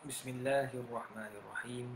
Bismillahirrahmanirrahim.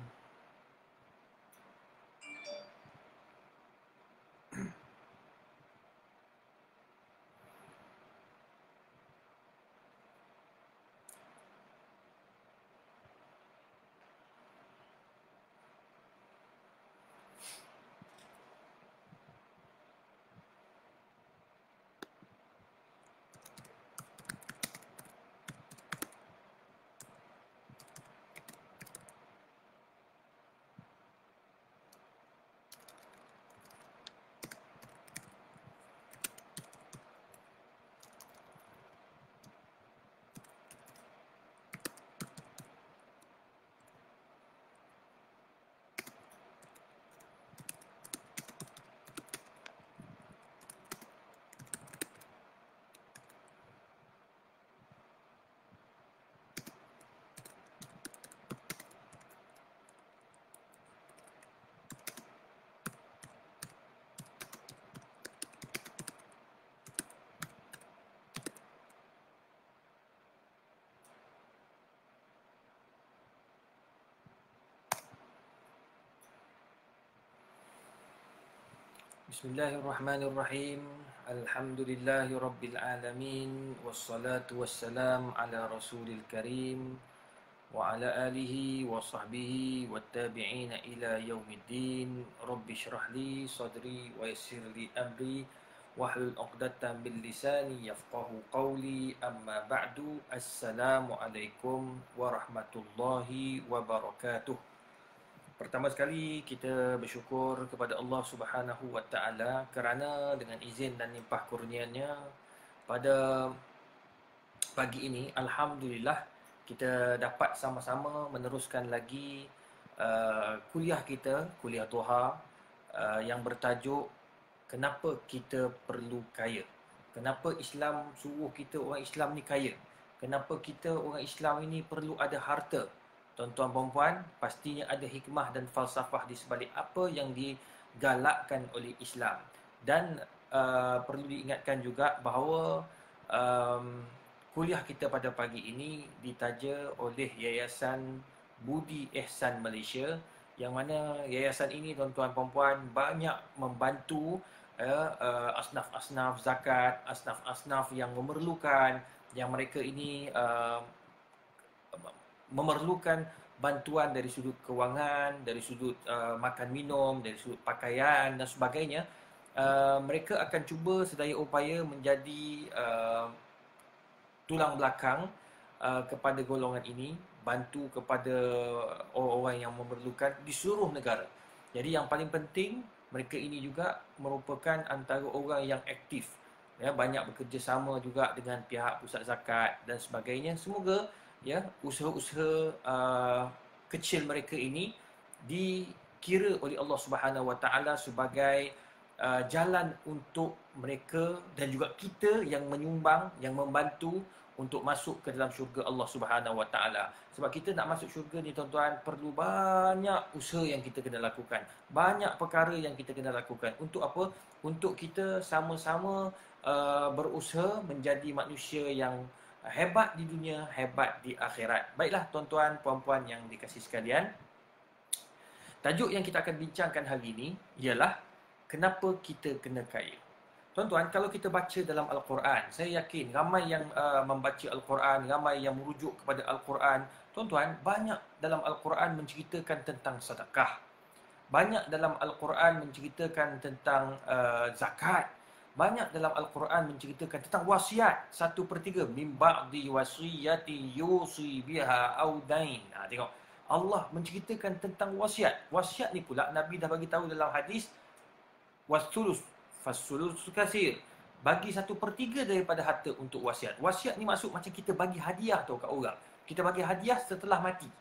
Bismillahirrahmanirrahim. Alhamdulillahi rabbil alamin. Wassalatu wassalam ala rasulil karim wa ala alihi wa sahbihi wattabi'ina ila yaumiddin. Rabbi shrah li sadri wa yassir li amri wahlul 'uqdatam min lisani yafqahu qawli. Amma ba'du. Assalamu alaikum warahmatullahi wabarakatuh. Pertama sekali kita bersyukur kepada Allah Subhanahu Wa Taala kerana dengan izin dan limpah kurnianya pada pagi ini alhamdulillah kita dapat sama-sama meneruskan lagi kuliah kita, kuliah Duha yang bertajuk kenapa kita perlu kaya. Kenapa Islam suruh kita orang Islam ni kaya? Kenapa kita orang Islam ini perlu ada harta? Tuan-tuan perempuan, pastinya ada hikmah dan falsafah di sebalik apa yang digalakkan oleh Islam. Dan perlu diingatkan juga bahawa kuliah kita pada pagi ini ditaja oleh Yayasan Budi Ehsan Malaysia, yang mana yayasan ini tuan-tuan perempuan banyak membantu asnaf-asnaf zakat, asnaf-asnaf yang memerlukan, yang mereka ini memerlukan bantuan dari sudut kewangan, dari sudut makan minum, dari sudut pakaian dan sebagainya. Mereka akan cuba sedaya upaya menjadi tulang belakang kepada golongan ini, bantu kepada orang-orang yang memerlukan di seluruh negara. Jadi yang paling penting, mereka ini juga merupakan antara orang yang aktif, ya, banyak bekerjasama juga dengan pihak pusat zakat dan sebagainya. Semoga ya usaha-usaha kecil mereka ini dikira oleh Allah Subhanahu Wa Taala sebagai jalan untuk mereka dan juga kita yang menyumbang, yang membantu untuk masuk ke dalam syurga Allah Subhanahu Wa Taala. Sebab kita nak masuk syurga ni tuan-tuan, perlu banyak usaha yang kita kena lakukan. Banyak perkara yang kita kena lakukan. Untuk apa? Untuk kita sama-sama berusaha menjadi manusia yang hebat di dunia, hebat di akhirat. Baiklah tuan-tuan, puan-puan yang dikasihi sekalian, tajuk yang kita akan bincangkan hari ini ialah kenapa kita kena kaya. Tuan-tuan, kalau kita baca dalam Al-Quran, saya yakin ramai yang membaca Al-Quran, ramai yang merujuk kepada Al-Quran. Tuan-tuan, banyak dalam Al-Quran menceritakan tentang sedekah. Banyak dalam Al-Quran menceritakan tentang zakat. Banyak dalam Al-Quran menceritakan tentang wasiat 1/3 min ba'di wasiyati yusi biha au dain. Tengok, Allah menceritakan tentang wasiat. Wasiat ni pula Nabi dah bagi tahu dalam hadis, wasulus fasulus kasir, bagi 1/3 daripada harta untuk wasiat. Wasiat ni maksud macam kita bagi hadiah tau kat orang. Kita bagi hadiah setelah mati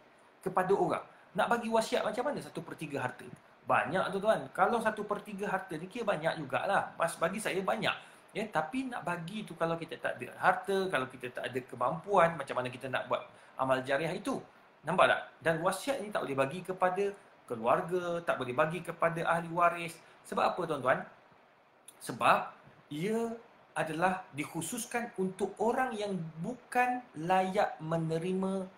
kepada orang. Nak bagi wasiat macam mana 1/3 harta? Banyak tuan-tuan. Kalau 1/3 harta ni kira banyak jugalah. Bagi saya banyak. Ya, tapi nak bagi tu kalau kita tak ada harta, kalau kita tak ada kemampuan, macam mana kita nak buat amal jariah itu? Nampak tak? Dan wasiat ni tak boleh bagi kepada keluarga, tak boleh bagi kepada ahli waris. Sebab apa tuan-tuan? Sebab ia adalah dikhususkan untuk orang yang bukan layak menerima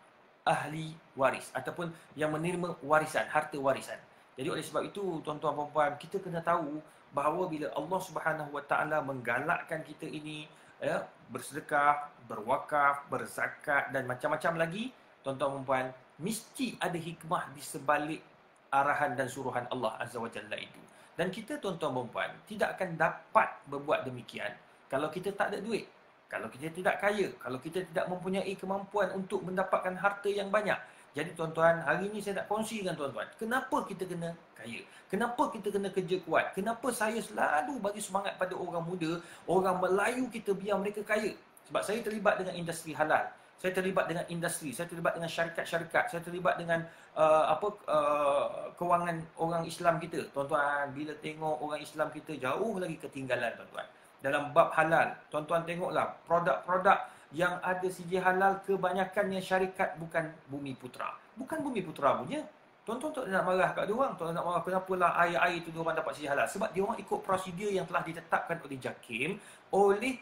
ahli waris ataupun yang menerima warisan, harta warisan. Jadi oleh sebab itu tuan-tuan dan puan, kita kena tahu bahawa bila Allah Subhanahu Wa Taala menggalakkan kita ini ya, bersedekah, berwakaf, berzakat dan macam-macam lagi, tuan-tuan dan puan, mesti ada hikmah di sebalik arahan dan suruhan Allah Azza wa Jalla itu. Dan kita tuan-tuan dan puan tidak akan dapat berbuat demikian kalau kita tak ada duit. Kalau kita tidak kaya, kalau kita tidak mempunyai kemampuan untuk mendapatkan harta yang banyak. Jadi tuan-tuan, hari ini saya nak kongsi dengan tuan-tuan, kenapa kita kena kaya? Kenapa kita kena kerja kuat? Kenapa saya selalu bagi semangat pada orang muda, orang Melayu kita biar mereka kaya? Sebab saya terlibat dengan industri halal. Saya terlibat dengan industri, saya terlibat dengan syarikat-syarikat, saya terlibat dengan kewangan orang Islam kita. Tuan-tuan, bila tengok orang Islam kita jauh lagi ketinggalan tuan-tuan. Dalam bab halal, tuan-tuan tengoklah produk-produk yang ada CJ halal kebanyakannya syarikat bukan Bumi Putra. Bukan Bumi Putra punya. Tuan-tuan tak nak marah kat dia orang, tuan nak marah kenapalah air-air tu dia orang dapat CJ halal. Sebab dia orang ikut prosedur yang telah ditetapkan oleh JAKIM, oleh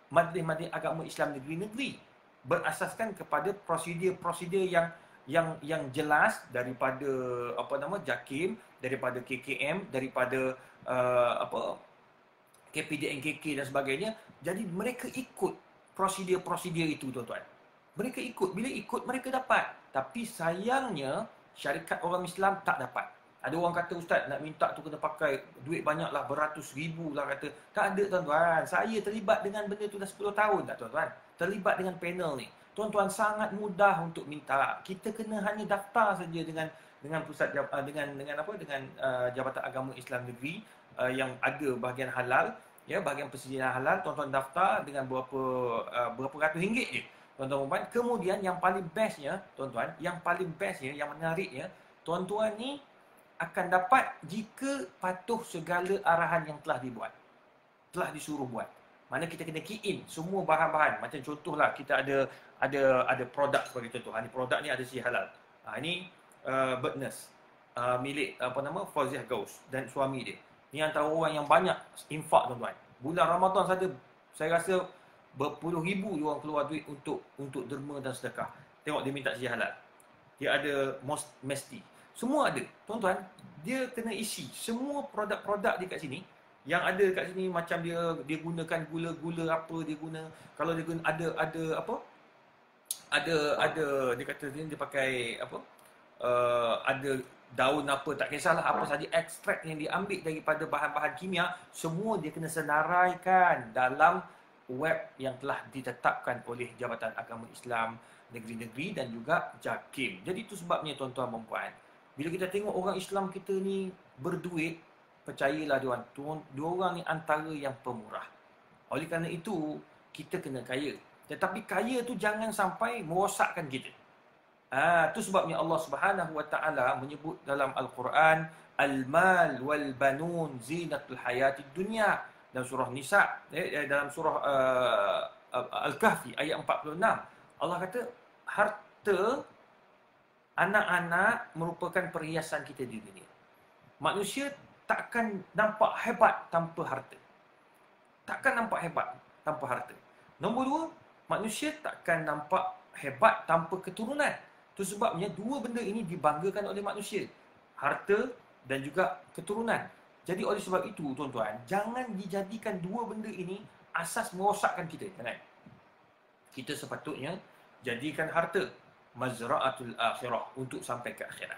majlis-majlis agama Islam negeri-negeri, berasaskan kepada prosedur-prosedur yang jelas daripada JAKIM, daripada KKM, daripada KPDNKK dan sebagainya. Jadi mereka ikut prosedur-prosedur itu tuan-tuan. Mereka ikut, bila ikut mereka dapat. Tapi sayangnya syarikat orang Islam tak dapat. Ada orang kata, ustaz nak minta tu kena pakai duit banyak lah, beratus ribu lah kata. Tak ada tuan-tuan. Saya terlibat dengan benda tu dah 10 tahun tak tuan-tuan. Terlibat dengan panel ni. Tuan-tuan, sangat mudah untuk minta. Kita kena hanya daftar saja dengan pusat dengan Jabatan Agama Islam Negeri yang ada bahagian halal, ya, bahagian persediaan halal. Tuan-tuan daftar dengan berapa ratus ringgit je, tuan-tuan. Kemudian yang paling bestnya tuan-tuan, yang menariknya, tuan-tuan ni akan dapat jika patuh segala arahan yang telah dibuat, telah disuruh buat. Mana kita kena key in semua bahan-bahan. Macam contohlah, kita ada produk sebagai contoh. Ini produk ni ada si halal. Ini Birdnest, milik Fauziah Gaus dan suami dia. Ni antara orang yang banyak infak tuan-tuan. Bulan Ramadan saja saya rasa berpuluh ribu orang keluar duit untuk derma dan sedekah. Tengok dia minta si halal. Dia ada mesti. Semua ada. Tuan-tuan, dia kena isi semua produk-produk dia kat sini. Yang ada kat sini macam dia gunakan gula-gula apa dia guna. Kalau dia guna ada dia kata dia pakai ada daun apa, tak kisahlah apa saja ekstrak yang diambil daripada bahan-bahan kimia, semua dia kena senaraikan dalam web yang telah ditetapkan oleh Jabatan Agama Islam negeri-negeri dan juga JAKIM. Jadi itu sebabnya tuan-tuan dan puan, bila kita tengok orang Islam kita ni berduit, percayalah diorang ni antara yang pemurah. Oleh kerana itu, kita kena kaya. Tetapi kaya tu jangan sampai merosakkan kita. Itu sebabnya Allah Subhanahu Wa Taala menyebut dalam Al-Quran, al-mal wal banun zinatul hayatid dunya, dalam surah Nisa, dalam surah Al-Kahfi ayat 46. Allah kata harta anak-anak merupakan perhiasan kita di dunia. Manusia takkan nampak hebat tanpa harta. Takkan nampak hebat tanpa harta. Nombor dua, manusia takkan nampak hebat tanpa keturunan. Itu sebabnya dua benda ini dibanggakan oleh manusia. Harta dan juga keturunan. Jadi oleh sebab itu tuan-tuan, jangan dijadikan dua benda ini asas merosakkan kita. Jangan. Kita sepatutnya jadikan harta mazra'atul akhirah, untuk sampai ke akhirat.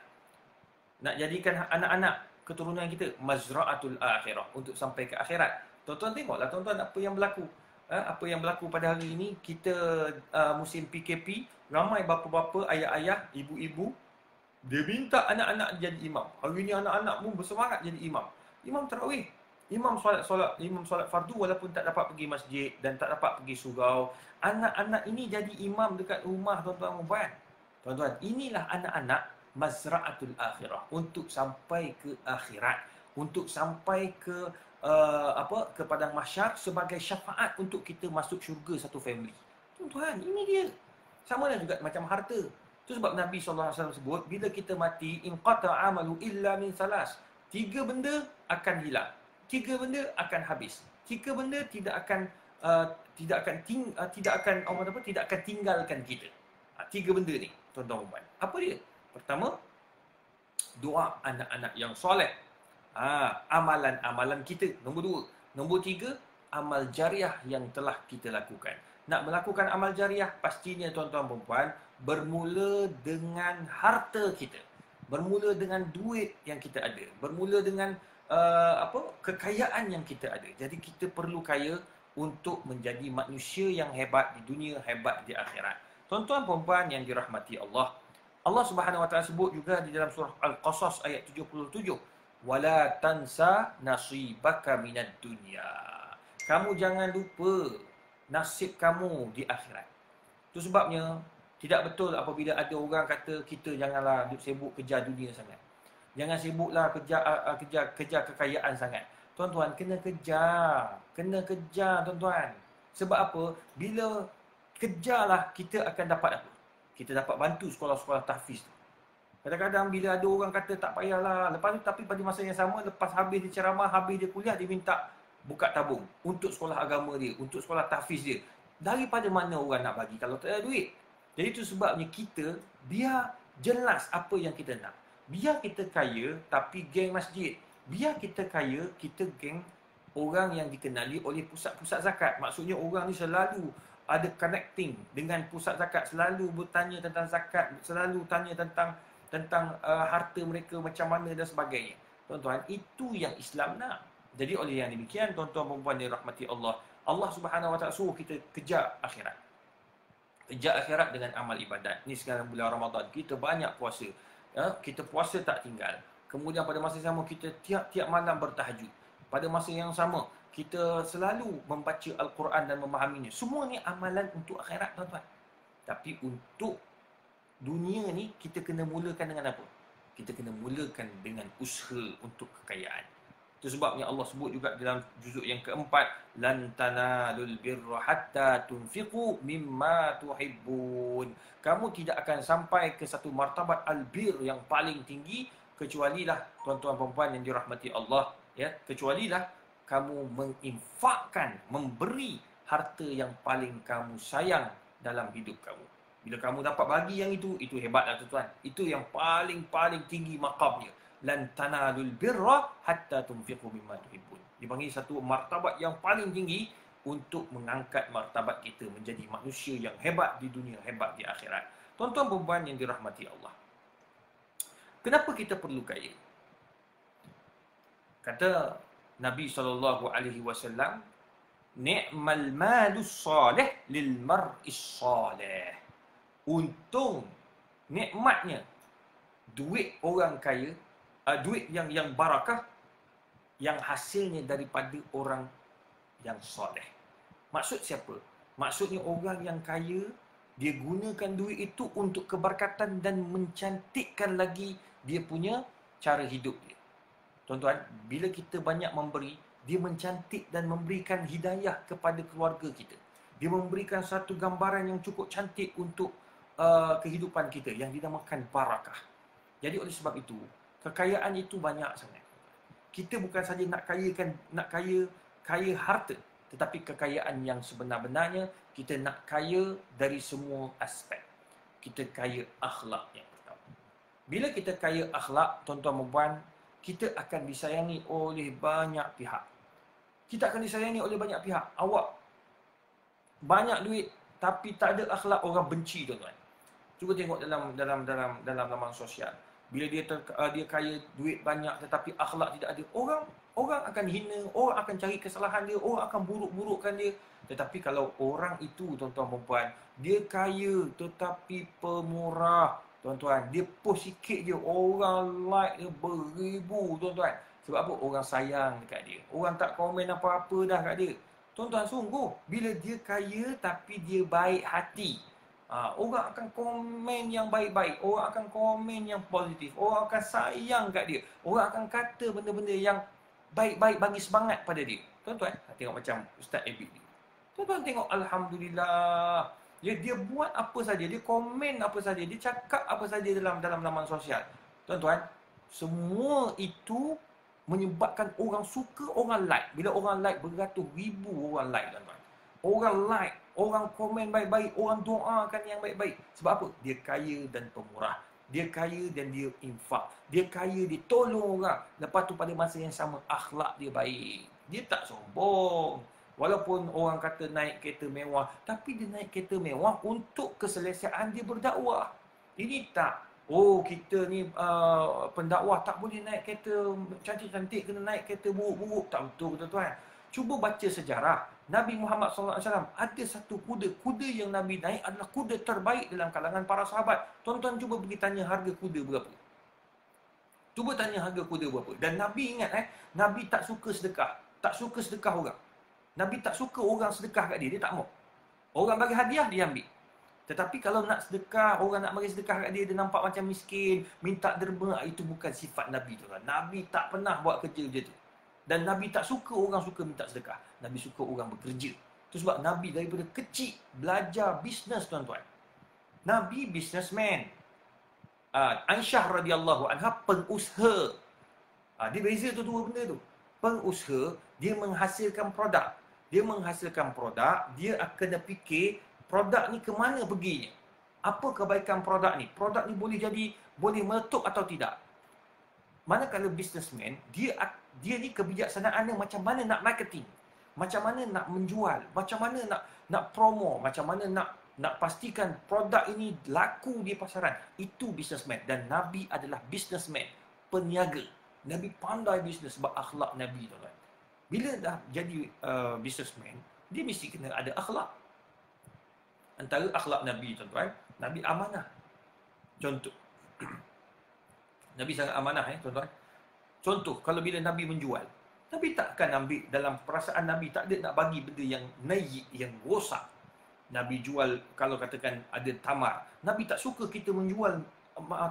Nak jadikan anak-anak keturunan kita mazra'atul akhirah, untuk sampai ke akhirat. Tuan-tuan tengoklah tuan-tuan apa yang berlaku. Apa yang berlaku pada hari ini. Kita musim PKP, ramai bapa-bapa, ayah-ayah, ibu-ibu, dia minta anak-anak jadi imam. Hari ini anak-anak pun bersemangat jadi imam. Imam tarawih, imam solat fardu walaupun tak dapat pergi masjid dan tak dapat pergi surau. Anak-anak ini jadi imam dekat rumah tuan-tuan dan puan. Tuan-tuan, inilah anak-anak mazra'atul akhirah, untuk sampai ke akhirat, untuk sampai ke ke padang mahsyar sebagai syafaat untuk kita masuk syurga satu family. Tuan-tuan, ini dia. Sama lah juga macam harta. Itu sebab Nabi SAW sebut, bila kita mati, inqata amalu illa min salas. 3 benda akan hilang. 3 benda akan habis. 3 benda tidak akan tinggalkan kita. Tiga benda ni, tuan-tuan dan puan. Apa dia? Pertama, doa anak-anak yang soleh. Amalan-amalan kita. Nombor dua. Nombor tiga, amal jariah yang telah kita lakukan. Nak melakukan amal jariah, pastinya tuan-tuan dan puan, bermula dengan harta kita. Bermula dengan duit yang kita ada. Bermula dengan kekayaan yang kita ada. Jadi kita perlu kaya untuk menjadi manusia yang hebat di dunia, hebat di akhirat. Tuan-tuan dan puan yang dirahmati Allah, Allah Subhanahu Wa Taala sebut juga di dalam surah Al-Qasas ayat 77, wala tansa nasibaka minad dunya. Kamu jangan lupa nasib kamu di akhirat. Itu sebabnya tidak betul apabila ada orang kata kita janganlah sibuk kejar dunia sangat. Jangan sibuklah kejar kekayaan sangat. Tuan-tuan, kena kejar tuan-tuan. Sebab apa? Bila kejarlah, kita akan dapat apa? Kita dapat bantu sekolah-sekolah tahfiz tu. Kadang-kadang bila ada orang kata tak payahlah, lepas tu tapi pada masa yang sama, lepas habis dia ceramah, habis dia kuliah, dia minta buka tabung untuk sekolah agama dia, untuk sekolah tahfiz dia. Daripada mana orang nak bagi kalau tak ada duit? Jadi itu sebabnya kita biar jelas apa yang kita nak. Biar kita kaya tapi geng masjid. Biar kita kaya, kita geng orang yang dikenali oleh pusat-pusat zakat. Maksudnya orang ni selalu ada connecting dengan pusat zakat, selalu bertanya tentang zakat, selalu tanya tentang harta mereka macam mana dan sebagainya. Tuan-tuan, itu yang Islam nak. Jadi oleh yang demikian, tuan-tuan dan puan dirahmati Allah, Allah Subhanahu Wa Taala suruh kita kejar akhirat. Kejar akhirat dengan amal ibadat. Ni sekarang bulan Ramadan, kita banyak puasa. Kita puasa tak tinggal. Kemudian pada masa yang sama kita tiap-tiap malam bertahajud. Pada masa yang sama kita selalu membaca Al-Quran dan memahaminya. Semua ni amalan untuk akhirat, tuan-tuan. Tapi untuk dunia ni kita kena mulakan dengan apa? Kita kena mulakan dengan usaha untuk kekayaan. Itu sebabnya Allah sebut juga dalam juzuk yang keempat, lan tanalul birra hatta tunfiqu mimma tuhibbun. Kamu tidak akan sampai ke satu martabat albir yang paling tinggi kecualilah, tuan-tuan dan puan yang dirahmati Allah, ya, kecualilah kamu menginfakkan, memberi harta yang paling kamu sayang dalam hidup kamu. Bila kamu dapat bagi yang itu hebatlah tuan-tuan. Itu yang paling tinggi maqamnya. Lan tanalul birra hatta tunfiqu mimma tuhibbun. Dipanggil satu martabat yang paling tinggi untuk mengangkat martabat kita menjadi manusia yang hebat di dunia, hebat di akhirat. Tuan-tuan dan puan yang dirahmati Allah, kenapa kita perlu kaya? Kata Nabi SAW, ni'mal malus salih lil mar'is salih. Untung, nikmatnya duit orang kaya, duit yang barakah, yang hasilnya daripada orang yang soleh. Maksud siapa? Maksudnya orang yang kaya, dia gunakan duit itu untuk keberkatan dan mencantikkan lagi dia punya cara hidup dia. Tuan-tuan, bila kita banyak memberi, dia mencantik dan memberikan hidayah kepada keluarga kita. Dia memberikan satu gambaran yang cukup cantik untuk kehidupan kita yang dinamakan barakah. Jadi oleh sebab itu, kekayaan itu banyak sangat. Kita bukan saja nak kaya harta, tetapi kekayaan yang sebenar-benarnya kita nak kaya dari semua aspek. Kita kaya akhlak yang pertama. Bila kita kaya akhlak, tuan-tuan dan puan, kita akan disayangi oleh banyak pihak. Kita akan disayangi oleh banyak pihak. Awak banyak duit tapi tak ada akhlak, orang benci, tuan-tuan. Cuba tengok dalam laman sosial. Bila dia kaya duit banyak tetapi akhlak tidak ada, orang akan hina, orang akan cari kesalahan dia, orang akan buruk-burukkan dia. Tetapi kalau orang itu, tuan-tuan dan puan, dia kaya tetapi pemurah, tuan-tuan, dia post sikit je, orang like dia beribu, tuan-tuan. Sebab apa? Orang sayang dekat dia. Orang tak komen apa-apa dah kat dia. Tuan-tuan, sungguh, bila dia kaya tapi dia baik hati, orang akan komen yang baik-baik, orang akan komen yang positif, orang akan sayang kat dia, orang akan kata benda-benda yang baik-baik, bagi semangat pada dia. Tuan-tuan, tengok macam Ustaz Abid ni. Tuan-tuan tengok, Alhamdulillah, dia buat apa saja, dia komen apa saja, dia cakap apa saja dalam laman sosial. Tuan-tuan, semua itu menyebabkan orang suka, orang like. Bila orang like, beratus ribu orang like, tuan-tuan. Orang like, Orang komen baik-baik, orang doakan yang baik-baik. Sebab apa? Dia kaya dan pemurah. Dia kaya dan dia infak. Dia kaya, dia tolong orang. Lepas tu pada masa yang sama, akhlak dia baik. Dia tak sombong. Walaupun orang kata naik kereta mewah, tapi dia naik kereta mewah untuk keselesaan dia berdakwah. Ini tak. Oh, kita ni pendakwah tak boleh naik kereta cantik-cantik, kena naik kereta buruk-buruk. Tak betul, tuan-tuan. Cuba baca sejarah. Nabi Muhammad SAW ada satu kuda. Kuda yang Nabi naik adalah kuda terbaik dalam kalangan para sahabat. Tuan-tuan cuba pergi tanya harga kuda berapa. Cuba tanya harga kuda berapa. Dan Nabi ingat, Nabi tak suka sedekah. Tak suka sedekah orang. Nabi tak suka orang sedekah kat dia. Dia tak mau. Orang bagi hadiah, dia ambil. Tetapi kalau nak sedekah, orang nak bagi sedekah kat dia, dia nampak macam miskin, minta derma, itu bukan sifat Nabi. Nabi tak pernah buat kerja macam tu. Dan Nabi tak suka orang suka minta sedekah. Nabi suka orang bekerja. Itu sebab Nabi daripada kecil belajar bisnes, tuan-tuan. Nabi businessman. Aisyah radhiyallahu anha pengusaha. Dia beza tu dua benda tu. Pengusaha, dia menghasilkan produk. Dia menghasilkan produk, dia akan fikir produk ni ke mana perginya. Apa kebaikan produk ni? Produk ni boleh meletup atau tidak. Manakala businessman, dia ni kebijaksanaannya macam mana nak marketing, macam mana nak menjual, macam mana nak promo, macam mana nak pastikan produk ini laku di pasaran. Itu businessman. Dan Nabi adalah businessman, peniaga. Nabi pandai bisnes sebab akhlak Nabi, tuan-tuan. Bila dah jadi businessman, dia mesti kena ada akhlak. Antara akhlak Nabi, tuan-tuan, Nabi amanah. Contoh, Nabi sangat amanah, tuan-tuan. Contoh, kalau bila Nabi menjual, Nabi takkan ambil dalam perasaan Nabi, tak ada nak bagi benda yang naik, yang rosak. Nabi jual, kalau katakan ada tamar, Nabi tak suka kita menjual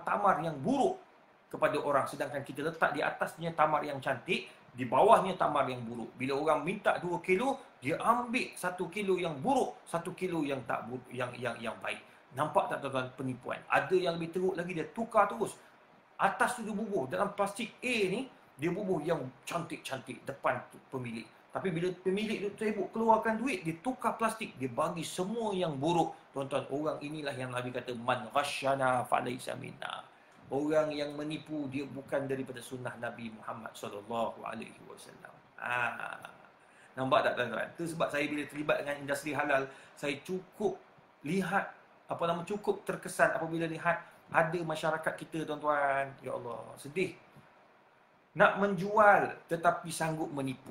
tamar yang buruk kepada orang, sedangkan kita letak di atasnya tamar yang cantik, di bawahnya tamar yang buruk. Bila orang minta 2 kilo, dia ambil 1 kilo yang buruk, 1 kilo yang tak buruk, yang baik. Nampak tak, tuan-tuan, penipuan? Ada yang lebih teruk lagi, dia tukar terus. Atas tu dia bubuh dalam plastik A ni, dia bubuh yang cantik-cantik depan pemilik. Tapi bila pemilik tu sibuk keluarkan duit, dia tukar plastik, dia bagi semua yang buruk. Tuan-tuan, orang inilah yang Nabi kata man ghasyana falaysa minna. Orang yang menipu, dia bukan daripada sunnah Nabi Muhammad SAW. Nampak tak, tuan-tuan? Itu sebab saya bila terlibat dengan industri halal, saya cukup lihat, cukup terkesan apabila lihat ada masyarakat kita, tuan-tuan. Ya Allah, sedih. Nak menjual tetapi sanggup menipu.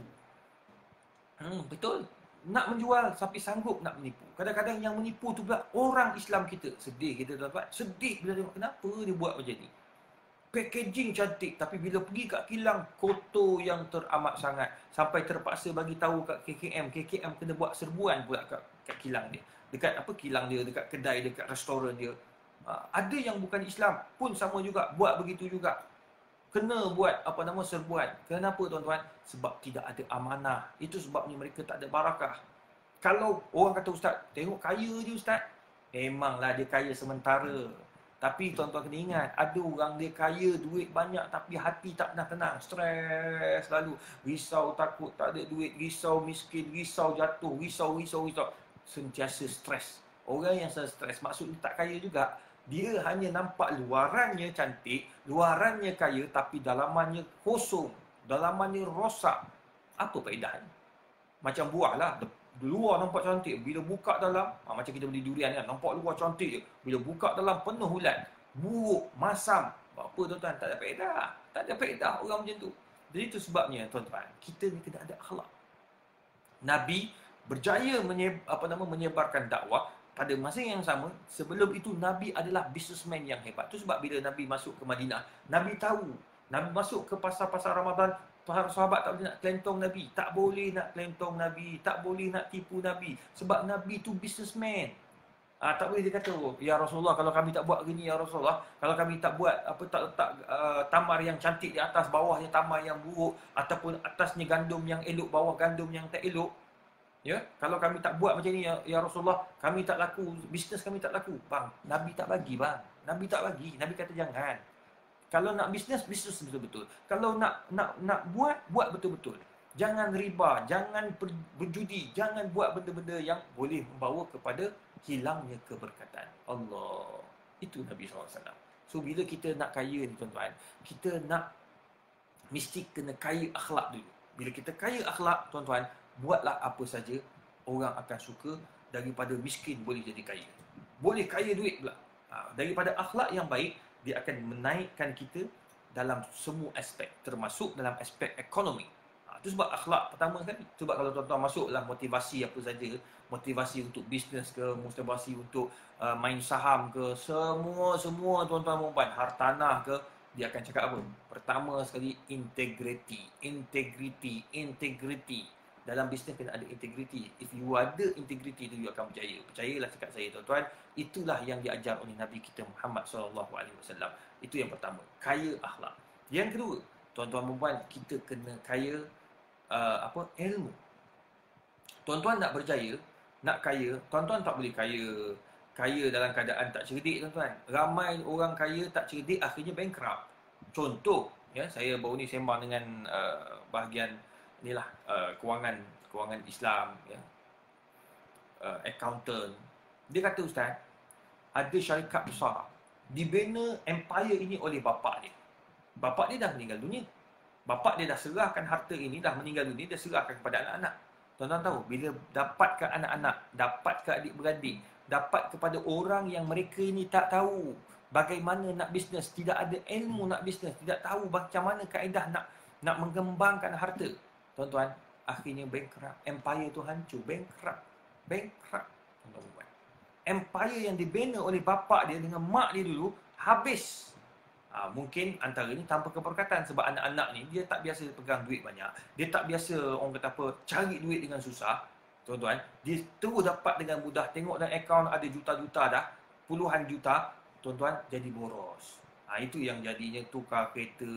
Betul. Nak menjual tapi sanggup nak menipu. Kadang-kadang yang menipu tu pula orang Islam kita. Sedih kita, tuan-tuan. Sedih bila tengok kenapa dia buat macam ni. Packaging cantik tapi bila pergi kat kilang, kotor yang teramat sangat. Sampai terpaksa bagi tahu kat KKM. KKM kena buat serbuan pula kat kilang dia. Dekat kilang dia, dekat kedai, dekat restoran dia. Ada yang bukan Islam pun sama juga buat begitu juga. Kena buat serbuan. Kenapa, tuan-tuan? Sebab tidak ada amanah. Itu sebabnya mereka tak ada barakah. Kalau orang kata, ustaz, tengok kaya je, ustaz. Memanglah dia kaya sementara. Tapi tuan-tuan kena ingat, ada orang dia kaya, duit banyak tapi hati tak pernah tenang. Stres selalu. Risau, takut tak ada duit. Risau miskin, risau jatuh. Risau. Sentiasa stres. Orang yang stres maksudnya tak kaya juga. Dia hanya nampak luarannya cantik, luarannya kaya, tapi dalamannya kosong, dalamannya rosak. Apa faedahnya? Macam buah lah. Luar nampak cantik, bila buka dalam, macam kita beli durian kan, nampak luar cantik je. Bila buka dalam penuh ulat, buruk, masam. Apa, tuan-tuan? Tak ada faedah. Tak ada faedah orang macam tu. Jadi itu sebabnya, tuan-tuan, kita ni kena ada akhlak. Nabi berjaya menyebarkan dakwah. Pada masa yang sama, sebelum itu Nabi adalah businessman yang hebat. Itu sebab bila Nabi masuk ke Madinah, Nabi tahu. Nabi masuk ke pasar-pasar Ramadan, para sahabat tak boleh nak kelentong Nabi. Tak boleh nak kelentong Nabi. Tak boleh nak tipu Nabi. Sebab Nabi tu businessman. Tak boleh dia kata, ya Rasulullah, kalau kami tak buat gini, ya Rasulullah, kalau kami tak buat, tak letak tamar yang cantik di atas, bawahnya tamar yang buruk, ataupun atasnya gandum yang elok, bawah gandum yang tak elok, ya, kalau kami tak buat macam ni, ya Rasulullah, kami tak laku, bisnes kami tak laku. Bang, Nabi tak bagi, bang. Nabi tak bagi. Nabi kata jangan. Kalau nak bisnes betul-betul. Kalau nak buat betul-betul. jangan riba, jangan berjudi, jangan buat benda-benda yang boleh membawa kepada hilangnya keberkatan. Allah. Itu Nabi SAW. So, bila kita nak kaya ni tuan-tuan, kita nak mesti kena kaya akhlak dulu. Bila kita kaya akhlak, tuan-tuan, buatlah apa saja, orang akan suka. Daripada miskin boleh jadi kaya. Boleh kaya duit pula. Daripada akhlak yang baik, dia akan menaikkan kita dalam semua aspek, termasuk dalam aspek ekonomi. Itu sebab akhlak pertama kan. Sebab kalau tuan-tuan masuklah motivasi apa saja, motivasi untuk bisnes ke, motivasi untuk main saham ke, semua tuan-tuan perempuan, hartanah ke, dia akan cakap apa? Pertama sekali, integrity. Dalam bisnes kena ada integriti. If you ada integriti, you akan berjaya. Percayalah cakap saya tuan-tuan, itulah yang diajar oleh Nabi kita Muhammad SAW. Itu yang pertama, kaya akhlak. Yang kedua, tuan-tuan perempuan, kita kena kaya ilmu. Tuan-tuan nak berjaya, nak kaya, tuan-tuan tak boleh kaya dalam keadaan tak cerdik tuan-tuan. Ramai orang kaya tak cerdik akhirnya bankrupt. Contoh, ya, saya baru ni sembang dengan bahagian inilah kewangan Islam, ya, accountant. Dia kata, ustaz, ada syarikat besar dibina empire ini oleh bapa dia. Bapa dia dah meninggal dunia. Bapa dia dah serahkan harta ini, dah meninggal dunia, dia serahkan kepada anak-anak. Tuan-tuan tahu, bila dapat ke anak-anak, dapat ke adik-beradik, dapat kepada orang yang mereka ini tak tahu bagaimana nak bisnes, tidak ada ilmu nak bisnes, tidak tahu macam mana kaedah nak mengembangkan harta. Tuan-tuan, akhirnya bankrupt. Empire tu hancur. Bankrupt. Tuan-tuan. Empire yang dibina oleh bapa dia dengan mak dia dulu, habis. Mungkin antara ni tanpa keberkatan. Sebab anak-anak ni, dia tak biasa pegang duit banyak. Dia tak biasa, orang kata apa, cari duit dengan susah. Tuan-tuan, dia terus dapat dengan mudah. Tengok dalam akaun ada juta-juta dah. Puluhan juta. Tuan-tuan, jadi boros. Itu yang jadinya tukar kereta,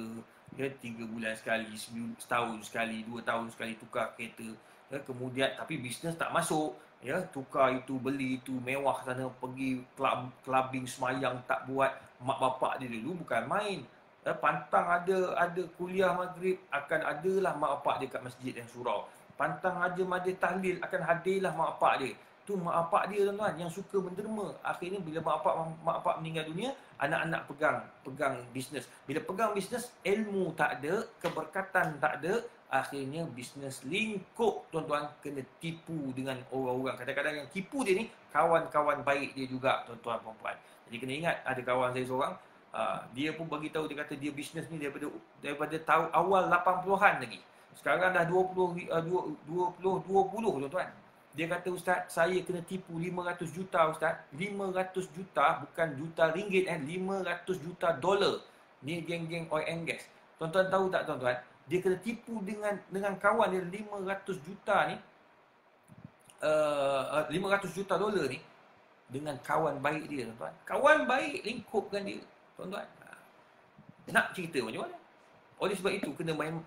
ya, 3 bulan sekali, setahun sekali, 2 tahun sekali tukar kereta, ya, kemudian tapi bisnes tak masuk, ya, tukar itu, beli itu, mewah sana, pergi clubbing, semayang tak buat. Mak bapak dia dulu bukan main, ya, pantang ada kuliah maghrib, akan adalah mak bapak dia kat masjid dan surau. Pantang ada majlis tahlil, akan hadirlah mak bapak dia. Tu mak bapak dia tuan-tuan yang suka menderma. Akhirnya bila mak bapak meninggal dunia, anak-anak pegang bisnes. Bila pegang bisnes, ilmu tak ada, keberkatan tak ada, akhirnya bisnes lingkup tuan-tuan, kena tipu dengan orang-orang. Kadang-kadang yang tipu dia ni kawan-kawan baik dia juga tuan-tuan perempuan. Jadi kena ingat, ada kawan saya seorang, dia pun bagi tahu, dia kata dia bisnes ni daripada tahun awal 80-an lagi. Sekarang dah 20 tuan-tuan. Dia kata, ustaz, saya kena tipu 500 juta ustaz. 500 juta, bukan juta ringgit, 500 juta dolar. Ni geng-geng oil and gas. Tuan-tuan tahu tak tuan-tuan? Dia kena tipu dengan kawan dia 500 juta ni. 500 juta dolar ni dengan kawan baik dia tuan-tuan. Kawan baik lingkupkan dia tuan-tuan. Nak cerita macam mana? Oleh sebab itu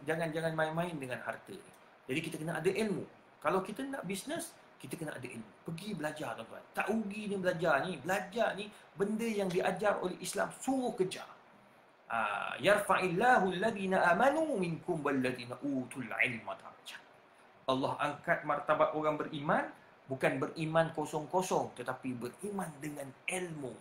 jangan main-main dengan harta ni. Jadi kita kena ada ilmu. Kalau kita nak bisnes, kita kena ada ilmu. Pergi belajar tuan-tuan. Tak rugi ni belajar ni. Belajar ni benda yang diajar oleh Islam, suruh kejar. Yarfa'illahu alladhina amanu minkum walladhina utul ilma darajat. Allah angkat martabat orang beriman, bukan beriman kosong-kosong, tetapi beriman dengan ilmu.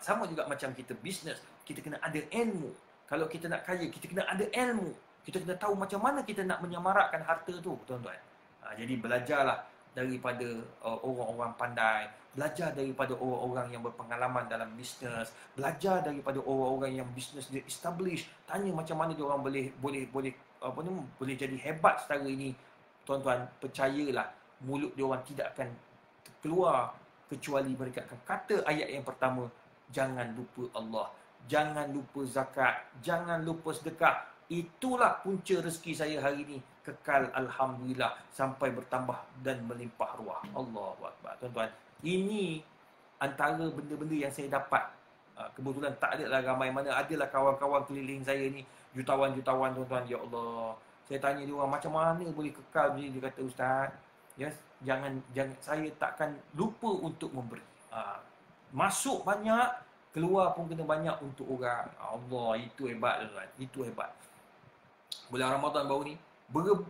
Sama juga macam kita bisnes, kita kena ada ilmu. Kalau kita nak kaya, kita kena ada ilmu. Kita kena tahu macam mana kita nak menyamarakkan harta tu, tuan-tuan. Jadi belajarlah daripada orang-orang pandai, belajar daripada orang-orang yang berpengalaman dalam bisnes, belajar daripada orang-orang yang bisnes dia establish, tanya macam mana dia orang boleh jadi hebat setara ini. Tuan-tuan, percayalah, mulut dia orang tidak akan keluar kecuali mereka akan kata ayat yang pertama, jangan lupa Allah, jangan lupa zakat, jangan lupa sedekah. Itulah punca rezeki saya hari ini. Kekal alhamdulillah sampai bertambah dan melimpah ruah. Allahu akbar. Tuan-tuan, ini antara benda-benda yang saya dapat. Kebetulan tak adalah ramai, mana adalah kawan-kawan keliling saya ni, jutawan-jutawan tuan-tuan. Ya Allah, saya tanya dia orang macam mana boleh kekal begini. Dia kata, ustaz, yes, jangan saya takkan lupa untuk memberi. Masuk banyak, keluar pun kena banyak untuk orang. Allah, itu hebat tuan-tuan. Itu hebat. Bulan Ramadan baru ni,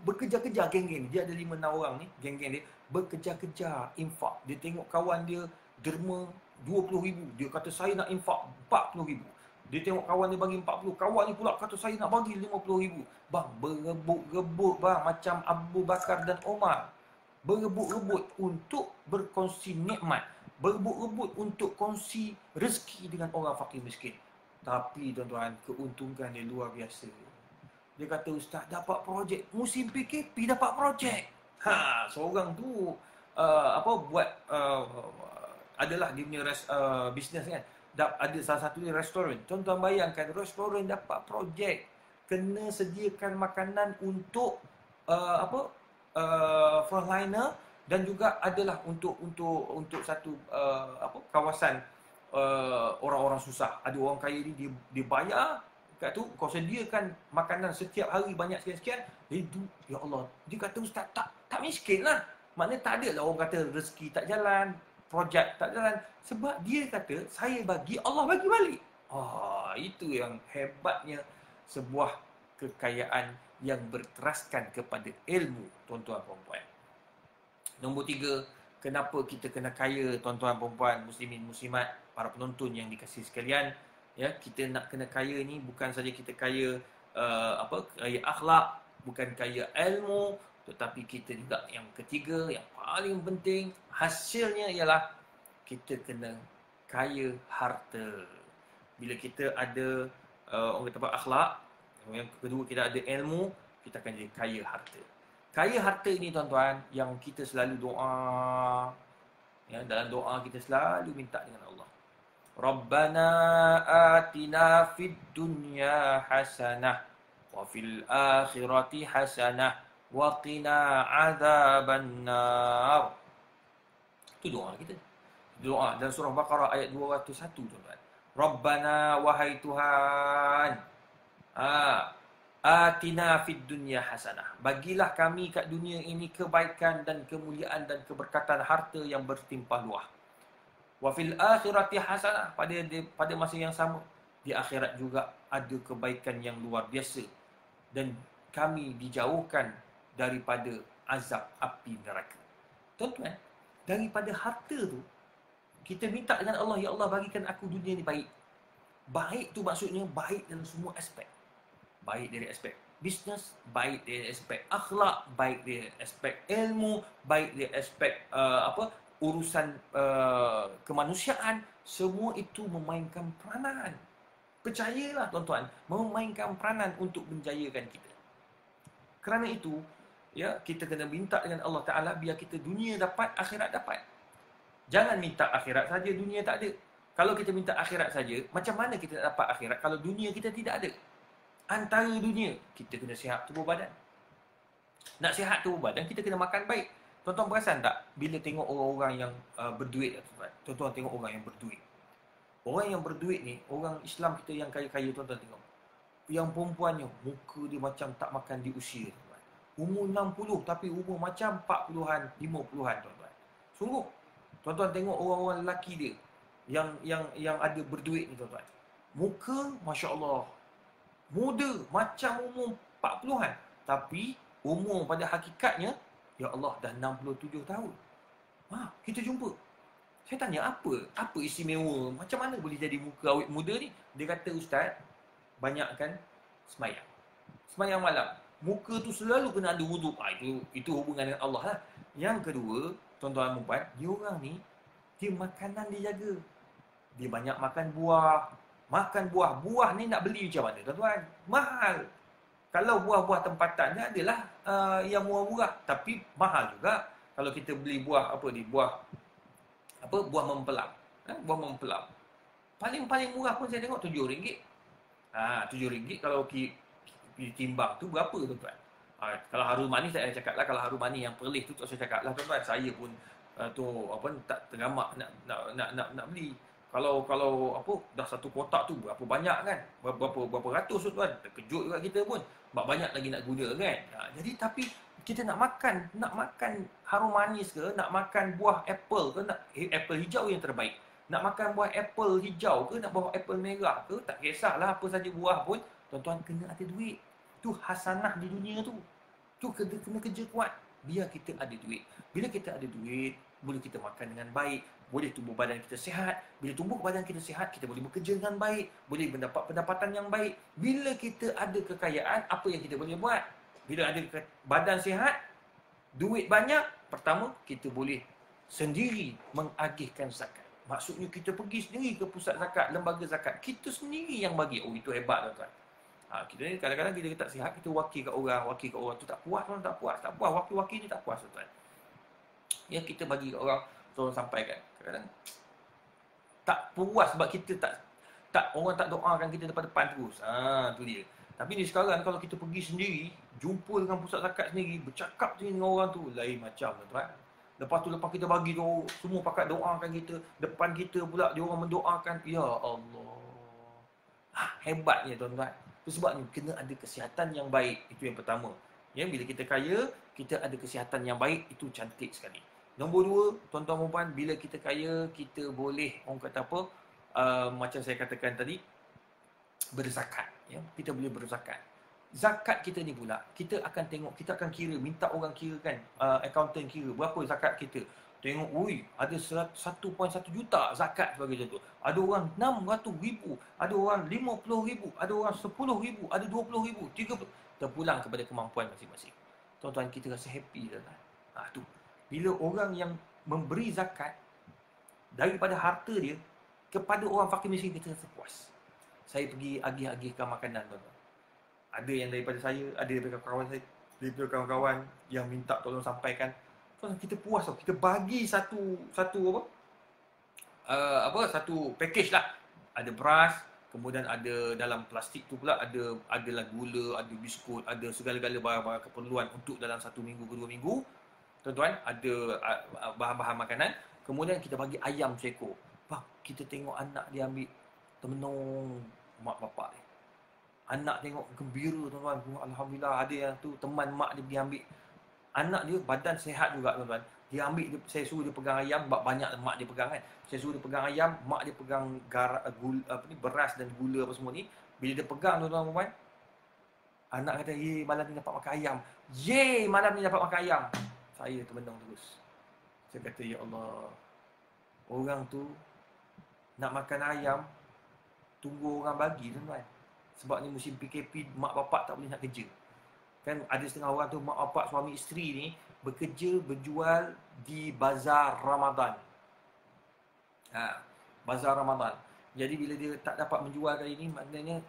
Bekerja-kejar geng-geng. Dia ada 5-6 orang ni, geng-geng dia. Bekerja-kejar infak. Dia tengok kawan dia derma 20,000. Dia kata saya nak infak 40,000. Dia tengok kawan dia bagi 40. Kawan ni pula kata saya nak bagi 50,000. Bang, berebut-rebut bang. Macam Abu Bakar dan Omar. Berebut-rebut untuk berkongsi nikmat. Berebut-rebut untuk kongsi rezeki dengan orang fakir miskin. Tapi tuan-tuan, keuntungan dia luar biasa. Dia kata, ustaz dapat projek. Musim PKP dapat projek. Seorang tu buat adalah dia punya bisnes kan. Ada salah satu restoran. Tuan-tuan bayangkan, restoran dapat projek. Kena sediakan makanan untuk frontliner dan juga adalah untuk satu kawasan orang-orang susah. Ada orang kaya ni dia bayar kat tu, kau sediakan makanan setiap hari banyak sekian-sekian. Ya Allah, dia kata ustaz tak miskin lah. Maknanya tak ada lah orang kata rezeki tak jalan, projek tak jalan. Sebab dia kata saya bagi, Allah bagi balik. Itu yang hebatnya sebuah kekayaan yang berteraskan kepada ilmu, tuan-tuan perempuan. Nombor 3, kenapa kita kena kaya, tuan-tuan perempuan, muslimin muslimat, para penonton yang dikasihi sekalian. Ya, kita nak kena kaya ni bukan saja kita kaya kaya akhlak, bukan kaya ilmu, tetapi kita juga yang ketiga, yang paling penting, hasilnya ialah kita kena kaya harta. Bila kita ada orang kata akhlak, yang kedua kita ada ilmu, kita akan jadi kaya harta. Kaya harta ini tuan-tuan, yang kita selalu doa, ya, dalam doa kita selalu minta dengan Allah. Rabbana atina fid dunya hasanah wa fil akhirati hasanah wa qina adzabannar. Itu doa kita. Doa dalam surah Baqarah ayat 201, tuan-tuan. Rabbana, wahai Tuhan, atina fid dunya hasanah. Bagilah kami kat dunia ini kebaikan dan kemuliaan dan keberkatan harta yang bertimpah luah. Wa fil akhirati hasanah, pada masa yang sama di akhirat juga ada kebaikan yang luar biasa dan kami dijauhkan daripada azab api neraka. Tuan-tuan, daripada harta tu kita minta dengan Allah, ya Allah bagikan aku dunia ni baik. Baik tu maksudnya baik dalam semua aspek. Baik dari aspek bisnes, baik dari aspek akhlak, baik dari aspek ilmu, baik dari aspek urusan kemanusiaan. Semua itu memainkan peranan. Percayalah tuan-tuan, memainkan peranan untuk menjayakan kita. Kerana itu, ya, kita kena minta dengan Allah Ta'ala biar kita dunia dapat, akhirat dapat. Jangan minta akhirat saja, dunia tak ada. Kalau kita minta akhirat saja, macam mana kita nak dapat akhirat kalau dunia kita tidak ada? Antara dunia, kita kena sihat tubuh badan. Nak sihat tubuh badan, kita kena makan baik. Tuan-tuan perasan tak bila tengok orang-orang yang berduit, tuan-tuan tengok orang yang berduit. Orang yang berduit ni, orang Islam kita yang kaya-kaya, tuan-tuan tengok. Yang perempuannya, muka dia macam tak makan di usia, tuan-tuan. Umur 60 tapi umur macam 40-an, 50-an, tuan-tuan. Sungguh. Tuan-tuan tengok orang-orang lelaki dia yang ada berduit ni, tuan-tuan. Muka, masya-Allah, muda macam umur 40-an, tapi umur pada hakikatnya, ya Allah, dah 67 tahun. Kita jumpa. Saya tanya, apa istimewa? Macam mana boleh jadi muka awet muda ni? Dia kata, ustaz, banyakkan semayang. Semayang malam. Muka tu selalu kena ada wuduk. Itu hubungan dengan Allah lah. Yang kedua, tuan-tuan dan puan, dia orang ni, dia makanan dia jaga. Dia banyak makan buah. Makan buah. Buah ni nak beli macam mana, tuan-tuan? Mahal. Kalau buah-buah tempatan ni adalah yang murah-murah, tapi mahal juga. Kalau kita beli buah buah mempelam. Buah mempelam. Paling murah pun saya tengok RM7. RM7 kalau ditimbang tu berapa, tuan-tuan? Kalau harum manis tak saya cakap lah. Kalau harum manis yang perlis tu tak saya cakap lah, tuan-tuan. Saya pun tak teramak nak beli. Kalau dah satu kotak tu berapa banyak kan? Berapa ratus, tuan. Terkejut juga kita pun. Banyak lagi nak guna kan. Jadi tapi kita nak makan harum manis ke, nak makan buah apple ke, nak apple hijau yang terbaik. Nak makan buah apple hijau ke, nak buah apple merah ke, tak kisahlah apa saja buah pun, tuan-tuan kena ada duit. Tu hasanah di dunia tu. Tu kena kerja kuat. Biar kita ada duit. Bila kita ada duit, boleh kita makan dengan baik, boleh tubuh badan kita sihat. Bila tubuh badan kita sihat, kita boleh bekerja dengan baik, boleh mendapat pendapatan yang baik. Bila kita ada kekayaan, apa yang kita boleh buat? Bila ada badan sihat, duit banyak, pertama, kita boleh sendiri mengagihkan zakat. Maksudnya kita pergi sendiri ke pusat zakat, lembaga zakat. Kita sendiri yang bagi. Oh, itu hebat tuan-tuan. Kita ni kadang-kadang kita tak sihat, kita wakil kat orang tu tak puas, orang tak puas. Wakil-wakil ni tak puas tuan. Ya, kita bagi kat orang, tolong sampaikan. Kadang-kadang tak puas sebab kita tak orang tak doakan kita depan-depan terus. Tu dia. Tapi ni sekarang kalau kita pergi sendiri, jumpa dengan pusat zakat sendiri, bercakap dengan orang tu, lain macam tuan. Lepas kita bagi tu, semua pakat doakan kita, depan kita pula dia orang mendoakan. Ya Allah. Hebatnya tuan-tuan. Sebab ni kena ada kesihatan yang baik. Itu yang pertama. Ya, bila kita kaya, kita ada kesihatan yang baik, itu cantik sekali. Nombor dua, tuan-tuan dan puan, bila kita kaya, kita boleh, orang kata apa, macam saya katakan tadi, berzakat. Ya, kita boleh berzakat. Zakat kita ni pula, kita akan tengok, kita akan kira, minta orang kira kan, accountant kira, berapa zakat kita. Tengok, ada 1.1 juta zakat sebagai contoh. Ada orang 600,000, ada orang 50,000, ada orang 10,000, ada 20,000, 30,000. Terpulang kepada kemampuan masing-masing. Tuan-tuan, kita rasa happy tuan-tuan. Tu. Bila orang yang memberi zakat daripada harta dia kepada orang fakir miskin, kita rasa puas. Saya pergi agih-agihkan makanan tuan-tuan. Ada yang daripada saya, ada daripada kawan saya, daripada kawan-kawan yang minta tolong sampaikan. Kita puas tau. Kita bagi satu package lah. Ada beras, kemudian ada dalam plastik tu pula adalah gula, ada biskut, ada segala-gala barang-barang keperluan untuk dalam 1 minggu ke 2 minggu. Tuan-tuan, ada bahan-bahan makanan. Kemudian kita bagi ayam seekor. Bang, kita tengok anak dia ambil, termenung mak bapak dia. Anak tengok gembira tuan-tuan. Alhamdulillah, ada yang tu teman mak dia pergi ambil. Anak dia badan sehat juga tuan-tuan. Dia ambil, saya suruh dia pegang ayam, sebab banyak mak dia pegang kan. Saya suruh dia pegang ayam, mak dia pegang beras dan gula apa semua ni. Bila dia pegang tuan-tuan, anak kata, "Ye, malam ni dapat makan ayam." "Ye, malam ni dapat makan ayam." Saya termenung terus. Saya kata, ya Allah, orang tu nak makan ayam, tunggu orang bagi tuan-tuan. Sebab ni musim PKP, mak bapak tak boleh nak kerja. Kan ada setengah orang tu, mak bapak suami isteri ni bekerja, berjual di bazar Ramadan. Bazar Ramadan. Jadi bila dia tak dapat menjual kali ni, maknanya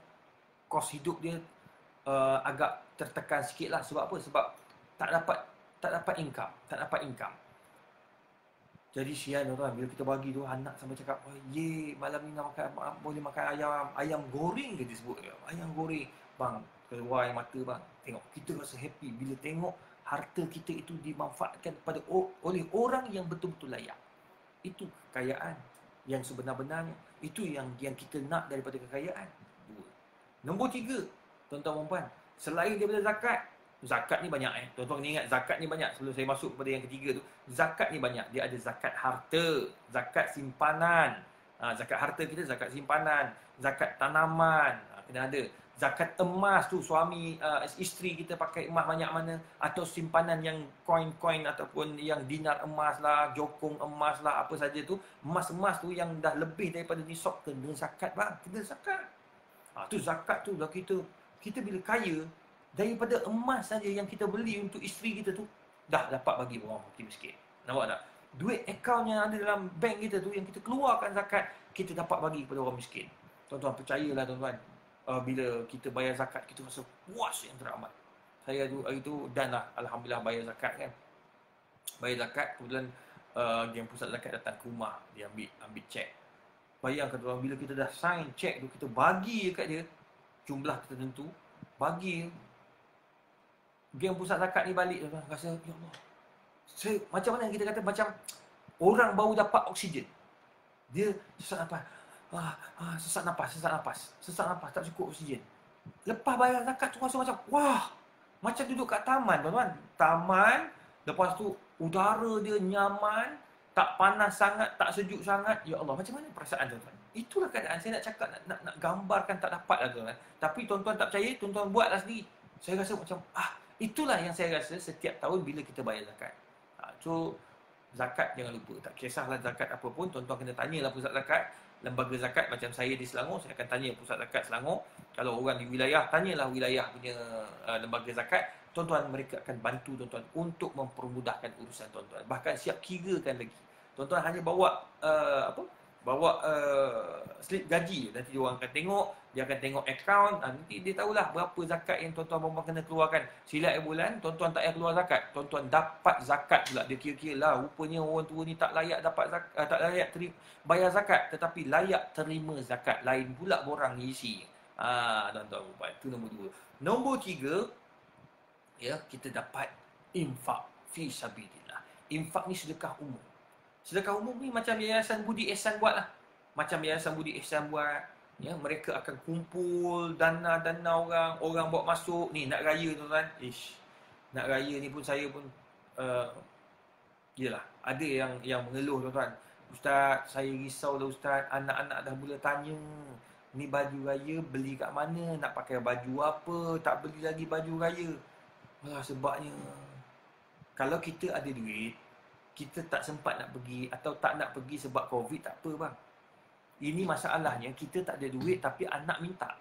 kos hidup dia agak tertekan sikit lah. Sebab apa? Sebab tak dapat income. Jadi sian tuan, bila kita bagi tu, anak sampai cakap, "Oh, ye, malam ni nak makan, boleh makan ayam goreng," ke dia sebut. Ayam goreng. Bang, keluar air mata bang. Tengok, kita rasa happy bila tengok harta kita itu dimanfaatkan oleh orang yang betul-betul layak. Itu kekayaan yang sebenar-benarnya. Itu yang kita nak daripada kekayaan. 2. Nombor 3, tuan-tuan dan puan, selain daripada zakat ni banyak tuan-tuan kena ingat, zakat ni banyak. Sebelum saya masuk kepada yang ketiga tu, zakat ni banyak. Dia ada zakat harta, zakat simpanan. Zakat harta kita, zakat simpanan, zakat tanaman, kena ada. Zakat emas tu, suami isteri kita pakai emas banyak mana, atau simpanan yang koin-koin ataupun yang dinar emas lah, jokong emas lah, apa saja tu, emas-emas tu yang dah lebih daripada nisab, kena zakat bang, kena zakat. Tu zakat tu dah kita bila kaya, daripada emas saja yang kita beli untuk isteri kita tu, dah dapat bagi orang fakir miskin. Nampak tak? Duit akaun yang ada dalam bank kita tu, yang kita keluarkan zakat, kita dapat bagi kepada orang miskin. Tuan-tuan, percayalah tuan-tuan, bila kita bayar zakat, kita rasa puas yang teramat. Saya hari tu dan lah, alhamdulillah bayar zakat kan. Bayar zakat, kemudian yang pusat zakat datang ke rumah, dia ambil cek. Bayangkan tuan, bila kita dah sign cek tu, kita bagi dekat dia jumlah tertentu, bagi geng pusat zakat ni balik, tuan, rasa ya Allah. Macam mana kita kata, macam orang baru dapat oksigen. Dia sesak nafas. Sesak nafas, tak cukup oksigen. Lepas bayar zakat tu rasa macam, wah, macam duduk kat taman, tuan-tuan. Taman, lepas tu udara dia nyaman, tak panas sangat, tak sejuk sangat. Ya Allah, macam mana perasaan tuan-tuan? Itulah keadaan. Saya nak cakap, nak gambarkan, tak dapat lah tuan-tuan. Tapi tuan-tuan tak percaya, tuan-tuan buatlah sendiri. Saya rasa macam, Itulah yang saya rasa setiap tahun bila kita bayar zakat. So, zakat jangan lupa. Tak kisahlah zakat apa pun, tuan-tuan kena tanyalah pusat zakat. Lembaga zakat macam saya di Selangor, saya akan tanya pusat zakat Selangor. Kalau orang di wilayah, tanyalah wilayah punya lembaga zakat. Tuan-tuan, mereka akan bantu tuan-tuan untuk mempermudahkan urusan tuan-tuan. Bahkan siap kirakan lagi. Tuan-tuan hanya bawa bawa slip gaji. Nanti dia orang akan tengok, dia akan tengok akaun, nanti dia tahulah berapa zakat yang tuan-tuan memang kena keluarkan. Silat bulan, tuan-tuan tak payah keluar zakat, tuan-tuan dapat zakat pula. Dia kira-kira lah, rupanya orang tua ni tak layak dapat zakat, tak layak bayar zakat, tetapi layak terima zakat. Lain pula borang isi. Tuan-tuan, itu nombor 2. Nombor 3, ya, kita dapat infak fi sabilillah. Infak ni sedekah umum. Sedekah umum ni macam Yayasan Budi Ihsan buat lah. Macam Yayasan Budi Ihsan buat. Ya, mereka akan kumpul dana-dana orang bawa masuk. Ni nak raya tuan-tuan. Nak raya ni pun saya pun yelah, ada yang mengeluh tuan-tuan. Ustaz, saya risau lah Ustaz. Anak-anak dah mula tanya. Ni baju raya beli kat mana? Nak pakai baju apa? Tak beli lagi baju raya. Alah, sebabnya kalau kita ada duit, kita tak sempat nak pergi atau tak nak pergi sebab COVID, tak apa bang. Ini masalahnya, kita tak ada duit tapi anak minta.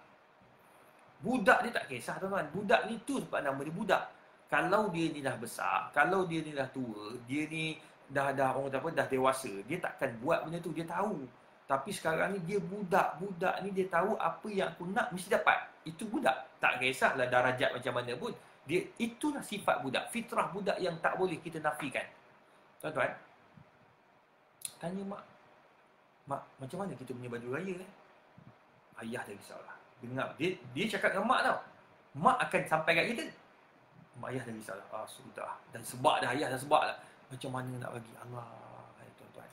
Budak dia tak kisah tuan-tuan. Budak ni tu sebab nama dia budak. Kalau dia ni dah besar, kalau dia ni dah tua, dia ni dah orang kata apa, dah dewasa, dia takkan buat benda tu, dia tahu. Tapi sekarang ni dia budak. Budak ni dia tahu apa yang aku nak mesti dapat. Itu budak. Tak kisahlah darajat macam mana pun. Dia, itulah sifat budak. Fitrah budak yang tak boleh kita nafikan. Tuan-tuan, tanya mak, macam mana kita punya baju raya ni? Ayah dah risaulah. Dengar, dia cakap dengan mak tau. Mak akan sampai kat kita. Mak ayah dah risaulah. Sudah. Dan sebab dah, ayah dah sebab lah. Macam mana nak bagi? Allah, tuan-tuan.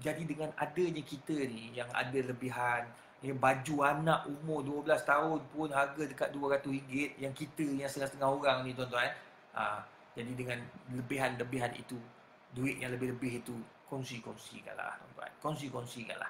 Jadi dengan adanya kita ni, yang ada lebihan, baju anak umur 12 tahun pun harga dekat RM200, yang kita yang setengah-setengah orang ni tuan-tuan. Jadi dengan lebihan-lebihan itu, duit yang lebih-lebih itu, kongsi-kongsikanlah tuan-tuan. Kongsi-kongsikanlah.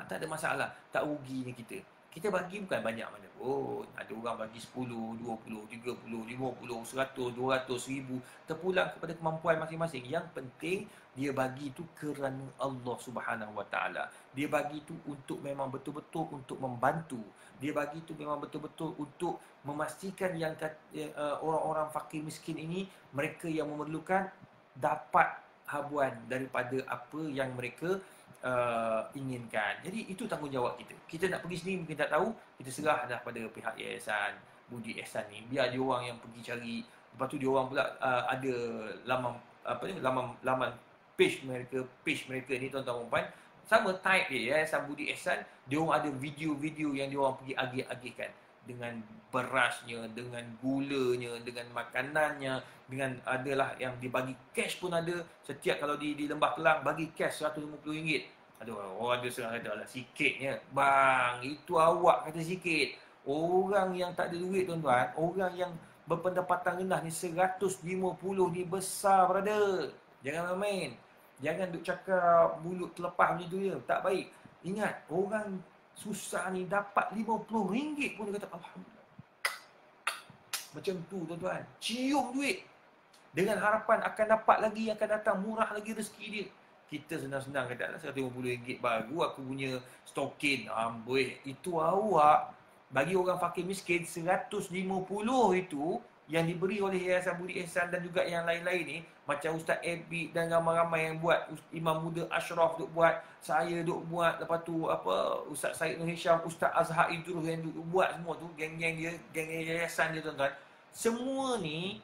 Tak ada masalah. Tak ruginya kita. Kita bagi bukan banyak mana pun. Ada orang bagi 10, 20, 30, 50, 100, 200, 1000. Terpulang kepada kemampuan masing-masing. Yang penting, dia bagi itu kerana Allah Subhanahu Wa Taala. Dia bagi itu untuk memang betul-betul untuk membantu. Dia bagi itu memang betul-betul untuk memastikan yang orang-orang fakir miskin ini, mereka yang memerlukan, dapat habuan daripada apa yang mereka inginkan. Jadi itu tanggungjawab kita. Kita nak pergi sini mungkin tak tahu, kita serah dah pada pihak Yayasan Budi Ihsan ni. Biar dia orang yang pergi cari. Lepas tu dia orang pula ada laman page mereka ni tuan-tuan dan puan. Sama type dia Yayasan Budi Ihsan, dia orang ada video-video yang dia orang pergi agih-agihkan dengan berasnya, dengan gulanya, dengan makanannya, dengan adalah yang dibagi cash pun ada. Setiap kalau di Lembah Kelang bagi cash RM150. Aduh, orang ada serang kata, alah sikitnya. Bang, itu awak kata sikit. Orang yang tak ada duit tuan-tuan, orang yang berpendapatan rendah ni 150 ni besar, brother. Jangan main. Jangan duk cakap mulut terlepas macam tu je. Tak baik. Ingat, orang susah ni dapat RM50 pun dia kata alhamdulillah. Macam tu tuan-tuan. Cium duit. Dengan harapan akan dapat lagi, akan datang murah lagi rezeki dia. Kita senang-senang kata RM150 baru aku punya stokin. Amboi, itu awak bagi orang fakir miskin 150 itu yang diberi oleh Yayasan Budi Ihsan dan juga yang lain-lain ni, macam Ustaz Ebit dan ramai-ramai yang buat, Imam Muda Ashraf duk buat, saya duk buat, lepas tu Ustaz Said Nur Hisham, Ustaz Azhar Idrus yang duk buat semua tu, geng-geng dia, geng yayasan dia tuan-tuan. Semua ni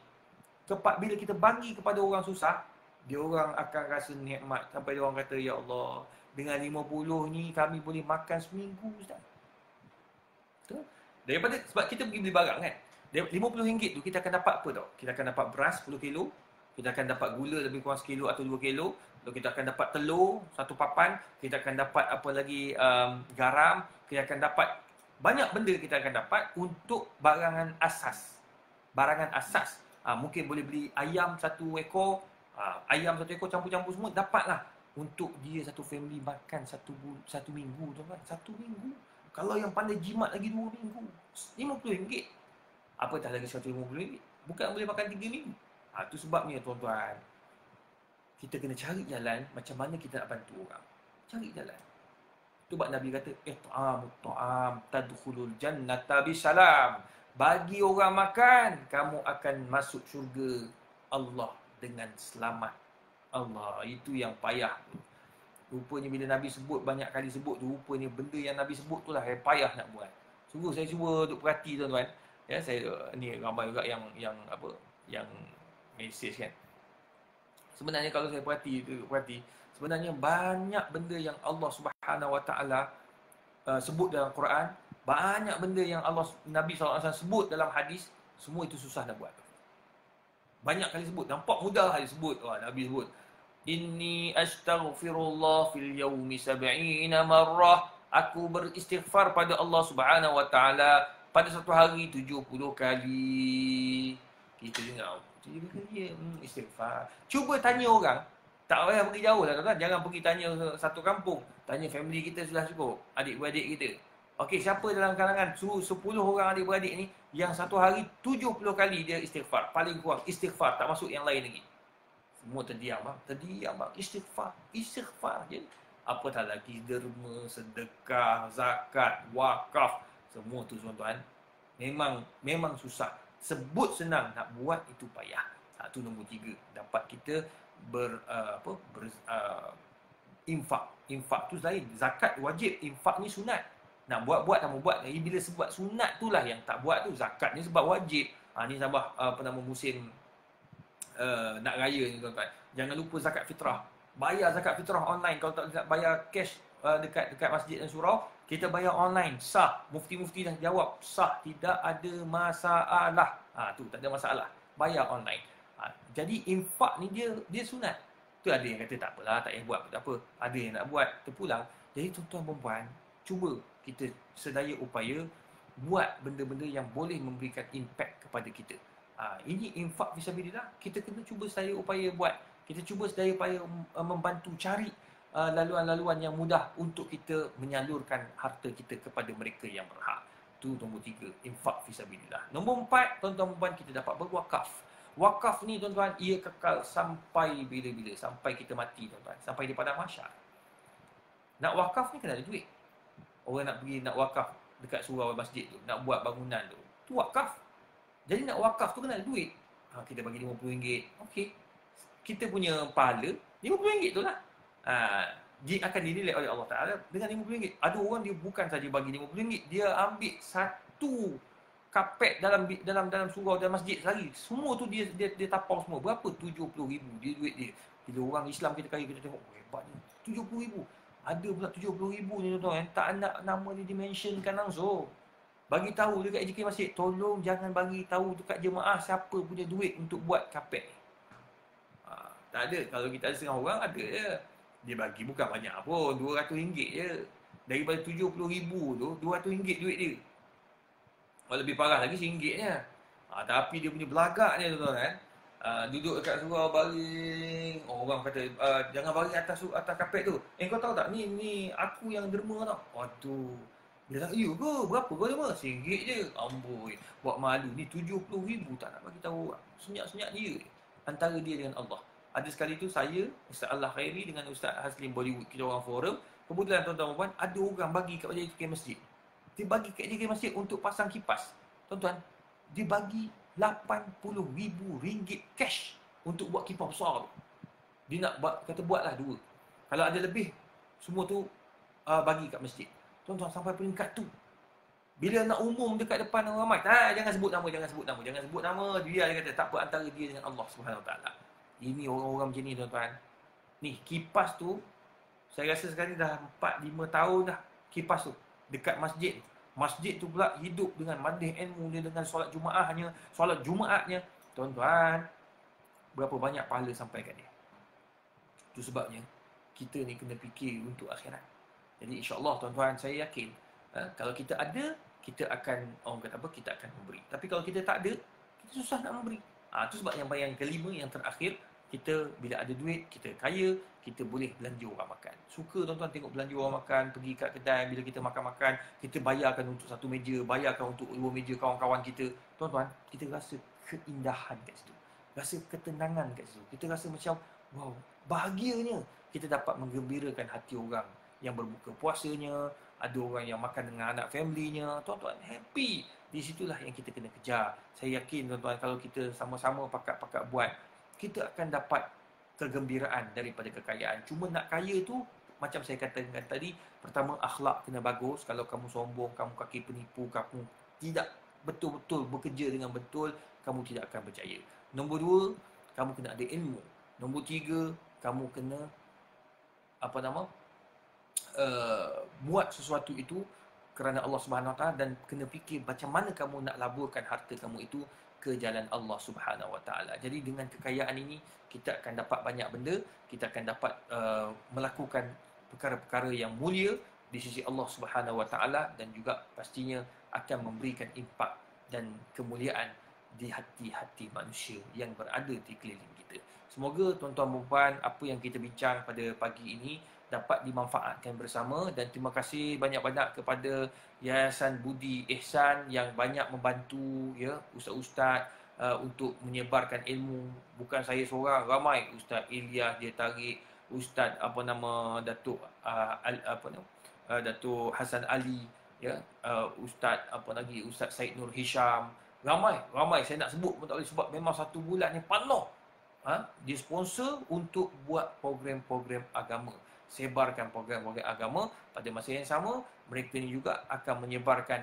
bila kita bagi kepada orang susah, dia orang akan rasa nikmat sampai dia orang kata, ya Allah, dengan 50 ni kami boleh makan seminggu Ustaz. Betul? Daripada sebab kita pergi beli barang kan, RM50 tu kita akan dapat apa tau? Kita akan dapat beras 10 kilo, kita akan dapat gula lebih kurang sekilo atau 2 kilo, lalu kita akan dapat telur satu papan, kita akan dapat apa lagi, garam, kita akan dapat banyak benda kita akan dapat untuk barangan asas. Barangan asas. Mungkin boleh beli ayam 1 ekor, ayam 1 ekor campur-campur semua, dapatlah untuk dia satu family makan satu minggu tuan-tuan. 1 minggu. Kalau yang pandai jimat lagi 2 minggu, RM50. Apatah lagi RM150. Bukan boleh makan 3 minggu. Itu sebabnya tuan-tuan, kita kena cari jalan macam mana kita nak bantu orang. Cari jalan. Tu sebab Nabi kata, ta'am tadkhulul jannata bisalam. Bagi orang makan, kamu akan masuk syurga Allah dengan selamat. Allah, itu yang payah tu. Rupanya bila Nabi sebut, banyak kali sebut tu, rupanya benda yang Nabi sebut tu lah yang payah nak buat. Sungguh saya cuba untuk perhati tuan-tuan. Ya, saya ni ramai juga yang apa, yang mesej kan. Sebenarnya kalau saya perhati, sebenarnya banyak benda yang Allah Subhanahu Wa Taala sebut dalam Quran, banyak benda yang Nabi SAW sebut dalam hadis, semua itu susah nak buat. Banyak kali sebut, nampak mudah aja sebut. Nabi sebut, Inni astaghfirullah fil yawmi sab'ina marrah. Aku beristighfar pada Allah Subhanahu Wa Taala pada satu hari 70 kali. Kita dengar 70 kali istighfar. Cuba tanya orang. Tak payah pergi jauh lah tuan-tuan. Jangan pergi tanya satu kampung. Tanya family kita sudah cukup. Adik-beradik kita. Okey, siapa dalam kalangan 10 orang adik-beradik ni yang satu hari 70 kali dia istighfar. Paling kurang istighfar, tak masuk yang lain lagi. Semua terdiam bang. Istighfar je. Apatah lagi derma, sedekah, zakat, wakaf. Semua tu tuan-tuan. Memang susah. Sebut senang, nak buat itu payah. Itu nombor 3. Dapat kita infak. Infak tu lain. Zakat wajib, infak ni sunat. Nak buat tak mau buat. Bila sebab sunat tu lah yang tak buat tu. Zakat ni sebab wajib. Ni tambah musim nak raya ni tuan-tuan. Jangan lupa zakat fitrah. Bayar zakat fitrah online. Kalau tak nak bayar cash dekat masjid dan surau, kita bayar online. Sah. Mufti-mufti dah jawab. Sah. Tidak ada masalah. Tu tak ada masalah. Bayar online. Jadi infak ni dia sunat. Tu ada yang kata tak apalah, tak payah buat tak apa. Ada yang nak buat, terpulang. Jadi tuan-tuan perempuan, cuba kita sedaya upaya buat benda-benda yang boleh memberikan impact kepada kita. Ini infak fisabilillah, kita kena cuba sedaya upaya buat. Kita cuba sedaya upaya membantu cari laluan-laluan yang mudah untuk kita menyalurkan harta kita kepada mereka yang berhak. Itu nombor 3, infak fisabilillah. Nombor 4, tuan-tuan perempuan, kita dapat berwakaf. Wakaf ni tuan-tuan, ia kekal sampai bila-bila, sampai kita mati tuan-tuan, sampai di padang mahsyar. Nak wakaf ni kena ada duit. Orang nak pergi nak wakaf dekat surau masjid tu, nak buat bangunan tu wakaf. Jadi nak wakaf tu kena ada duit. Kita bagi RM50. Okey. Kita punya pahala RM50 tu lah. Dia akan dinilai oleh Allah Ta'ala dengan RM50. Ada orang dia bukan saja bagi RM50, dia ambil satu kapet dalam surau dalam masjid sehari. Semua tu dia tapau semua. Berapa? RM70,000 dia duit dia. Bila orang Islam kita kaya, kita tengok hebatnya. RM70,000. Ada pula RM70,000 ni tuan-tuan. Tak nak nama dia dimensionkan langsung. Bagi tahu dekat AJK Masjid, tolong jangan bagi tahu dekat jemaah siapa punya duit untuk buat kapet. Tak ada. Kalau kita ada setengah orang, ada je. Dia bagi bukan banyak pun, RM200 je. Daripada RM70,000 tu, RM200 duit dia. Lebih parah lagi RM1 je. Tapi dia punya belagaknya tuan-tuan kan. Duduk dekat surau baring. Orang kata jangan baring atas kapet tu. Kau tahu tak ni aku yang derma tau. Aduh. Dia kata, "Ya ke? Berapa kau derma?" RM1 je. Amboi. Buat malu ni RM70,000 tak nak bagi tahu. Senyap-senyap dia antara dia dengan Allah. Ada sekali tu saya, Ustaz Allah Khairi dengan Ustaz Haslim Bollywood, kita orang forum. Kebetulan tuan-tuan puan, ada orang bagi kat AJK Masjid. Dia bagi kat AJK Masjid untuk pasang kipas. Tuan-tuan, dia bagi RM80,000 cash untuk buat kipas besar tu. Dia nak kata buatlah 2. Kalau ada lebih, semua tu bagi kat masjid. Tuan-tuan, sampai peringkat tu. Bila nak umum dekat depan orang ramai, jangan sebut nama. Dia kata tak apa, antara dia dengan Allah Subhanahu Wa Taala. Ini orang-orang macam ni tuan-tuan. Ni kipas tu, saya rasa sekarang dah 4-5 tahun dah kipas tu dekat masjid. Masjid tu pula hidup dengan majlis ilmu dia, dengan solat Jumaatnya. Tuan-tuan, berapa banyak pahala sampai kat dia. Itu sebabnya kita ni kena fikir untuk akhirat. Jadi insya-Allah tuan-tuan, saya yakin kalau kita ada, kita akan kita akan memberi. Tapi kalau kita tak ada, kita susah nak memberi. Itu sebab yang kelima, yang terakhir, kita bila ada duit, kita kaya, kita boleh belanja orang makan. Suka tuan-tuan tengok belanja orang makan, pergi kat kedai, bila kita makan-makan, kita bayarkan untuk 1 meja, bayarkan untuk 2 meja kawan-kawan kita. Tuan-tuan, kita rasa keindahan kat situ. Rasa ketenangan kat situ. Kita rasa macam, wow, bahagianya kita dapat menggembirakan hati orang yang berbuka puasanya, ada orang yang makan dengan anak family-nya. Tuan-tuan, happy. Di situlah yang kita kena kejar. Saya yakin tuan-tuan, kalau kita sama-sama pakat-pakat buat, kita akan dapat kegembiraan daripada kekayaan. Cuma nak kaya tu, macam saya katakan tadi, pertama akhlak kena bagus. Kalau kamu sombong, kamu kaki penipu, kamu tidak betul-betul bekerja dengan betul, kamu tidak akan berjaya. Nombor dua, kamu kena ada ilmu. Nombor tiga, kamu kena buat sesuatu itu kerana Allah Subhanahu Wa Taala, dan kena fikir macam mana kamu nak laburkan harta kamu itu ke jalan Allah Subhanahu Wa Taala. Jadi dengan kekayaan ini kita akan dapat banyak benda, kita akan dapat melakukan perkara-perkara yang mulia di sisi Allah Subhanahu Wa Taala, dan juga pastinya akan memberikan impak dan kemuliaan di hati-hati manusia yang berada di keliling kita. Semoga tuan-tuan dan puan, apa yang kita bincang pada pagi ini dapat dimanfaatkan bersama, dan terima kasih banyak-banyak kepada Yayasan Budi Ihsan yang banyak membantu ya ustaz-ustaz untuk menyebarkan ilmu. Bukan saya seorang, ramai. Ustaz Ilyas dia tarik, ustaz Datuk Datuk Hasan Ali, ya, ustaz Ustaz Said Nur Hisham, ramai saya nak sebut pun tak boleh, sebab memang satu bulan ni penuh. Dia sponsor untuk buat program-program agama, sebarkan program-program agama. Pada masa yang sama, mereka ni juga akan menyebarkan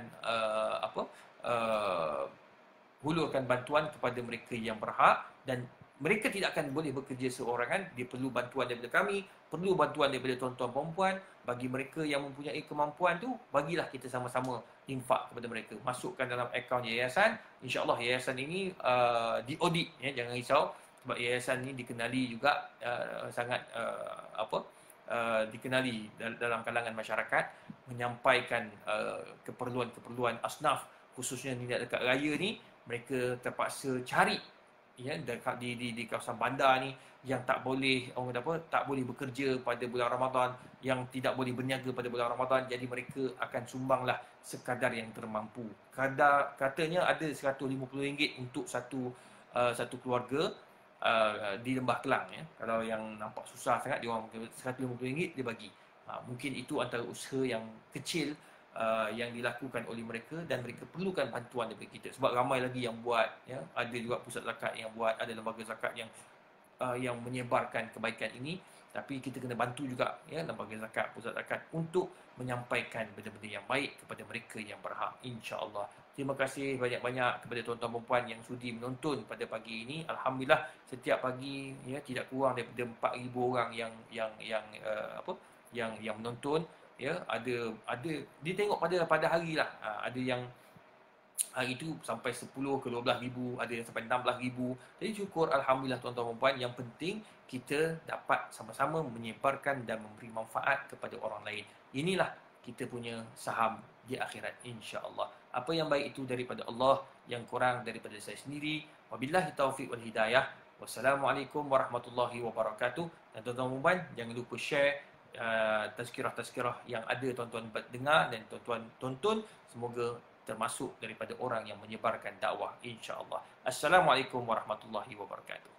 hulurkan bantuan kepada mereka yang berhak, dan mereka tidak akan boleh bekerja seorangan. Dia perlu bantuan daripada kami, perlu bantuan daripada tuan-tuan perempuan. Bagi mereka yang mempunyai kemampuan tu, bagilah kita sama-sama infak kepada mereka, masukkan dalam akaun yayasan. InsyaAllah yayasan ini diaudit, ya, jangan risau, sebab yayasan ini dikenali juga sangat dikenali dalam kalangan masyarakat, menyampaikan keperluan-keperluan asnaf, khususnya di dekat raya ni. Mereka terpaksa cari, ya, di kawasan bandar ni yang tak boleh tak boleh bekerja pada bulan Ramadan, yang tidak boleh berniaga pada bulan Ramadan. Jadi mereka akan sumbanglah sekadar yang termampu. Katanya ada RM150 untuk satu keluarga di Lembah Kelang, ya. Kalau yang nampak susah sangat, dia orang RM150 dia bagi. Mungkin itu antara usaha yang kecil yang dilakukan oleh mereka, dan mereka perlukan bantuan daripada kita, sebab ramai lagi yang buat, ya. Ada juga pusat zakat yang buat, ada lembaga zakat yang menyebarkan kebaikan ini. Tapi kita kena bantu juga, ya, lembaga zakat, pusat zakat, untuk menyampaikan benda-benda yang baik kepada mereka yang berhak, insya-Allah. Terima kasih banyak-banyak kepada tuan-tuan dan puan yang sudi menonton pada pagi ini. Alhamdulillah, setiap pagi, ya, tidak kurang daripada 4,000 orang yang menonton, ya. Ada dia tengok pada hari lah. Ada yang hari itu sampai 10 ke 12,000, ada yang sampai 16,000. Jadi syukur, alhamdulillah tuan-tuan dan puan. Yang penting kita dapat sama-sama menyebarkan dan memberi manfaat kepada orang lain. Inilah kita punya saham di akhirat, insya-Allah. Apa yang baik itu daripada Allah, yang kurang daripada saya sendiri. Wabillahi taufiq wal hidayah. Wassalamualaikum warahmatullahi wabarakatuh. Dan tuan-tuan dan puan, jangan lupa share tazkirah-tazkirah yang ada tuan-tuan dengar dan tuan-tuan tonton. Semoga termasuk daripada orang yang menyebarkan dakwah, insya-Allah. Assalamualaikum warahmatullahi wabarakatuh.